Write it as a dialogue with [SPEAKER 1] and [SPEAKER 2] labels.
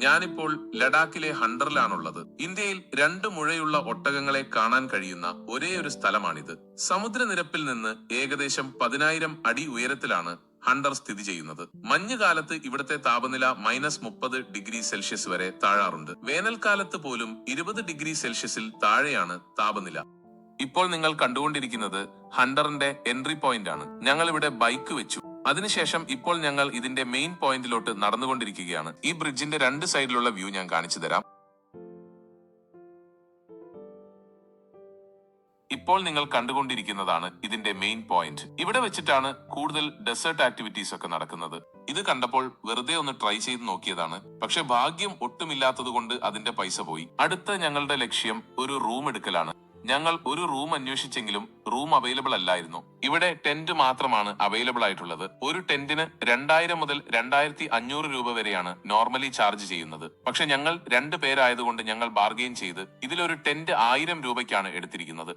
[SPEAKER 1] ഞാനിപ്പോൾ ലഡാക്കിലെ ഹണ്ടറിലാണുള്ളത്. ഇന്ത്യയിൽ 2 മുഴയുള്ള ഒട്ടകങ്ങളെ കാണാൻ കഴിയുന്ന ഒരേയൊരു സ്ഥലമാണിത്. സമുദ്രനിരപ്പിൽ നിന്ന് ഏകദേശം 10,000 അടി ഉയരത്തിലാണ് ഹണ്ടർ സ്ഥിതി ചെയ്യുന്നത്. മഞ്ഞുകാലത്ത് ഇവിടുത്തെ താപനില -30 ഡിഗ്രി സെൽഷ്യസ് വരെ താഴാറുണ്ട്. വേനൽക്കാലത്ത് പോലും 20 ഡിഗ്രി സെൽഷ്യസിൽ താഴെയാണ് താപനില. ഇപ്പോൾ നിങ്ങൾ കണ്ടുകൊണ്ടിരിക്കുന്നത് ഹണ്ടറിന്റെ എൻട്രി പോയിന്റ് ആണ്. ഞങ്ങൾ ഇവിടെ ബൈക്ക് വെച്ചു. അതിനുശേഷം ഇപ്പോൾ ഞങ്ങൾ ഇതിന്റെ മെയിൻ പോയിന്റിലോട്ട് നടന്നുകൊണ്ടിരിക്കുകയാണ്. ഈ ബ്രിഡ്ജിന്റെ 2 സൈഡിലുള്ള വ്യൂ ഞാൻ കാണിച്ചു തരാം. ഇപ്പോൾ നിങ്ങൾ കണ്ടുകൊണ്ടിരിക്കുന്നതാണ് ഇതിന്റെ മെയിൻ പോയിന്റ്. ഇവിടെ വെച്ചിട്ടാണ് കൂടുതൽ ഡെസേർട്ട് ആക്ടിവിറ്റീസ് ഒക്കെ നടക്കുന്നത്. ഇത് കണ്ടപ്പോൾ വെറുതെ ഒന്ന് ട്രൈ ചെയ്ത് നോക്കിയതാണ്. പക്ഷെ ഭാഗ്യം ഒട്ടുമില്ലാത്തത് കൊണ്ട് അതിന്റെ പൈസ പോയി. അടുത്ത ഞങ്ങളുടെ ലക്ഷ്യം ഒരു റൂം എടുക്കലാണ്. ഞങ്ങൾ ഒരു റൂം അന്വേഷിച്ചെങ്കിലും റൂം അവൈലബിൾ അല്ലായിരുന്നു. ഇവിടെ ടെന്റ് മാത്രമാണ് അവൈലബിൾ ആയിട്ടുള്ളത്. ഒരു ടെന്റിന് 2000 മുതൽ 2500 രൂപ വരെയാണ് നോർമലി ചാർജ് ചെയ്യുന്നത്. പക്ഷെ ഞങ്ങൾ 2 പേരായതുകൊണ്ട് ഞങ്ങൾ ബാർഗെയിൻ ചെയ്ത് ഇതിലൊരു ടെന്റ് 1000 രൂപയ്ക്കാണ് എടുത്തിരിക്കുന്നത്.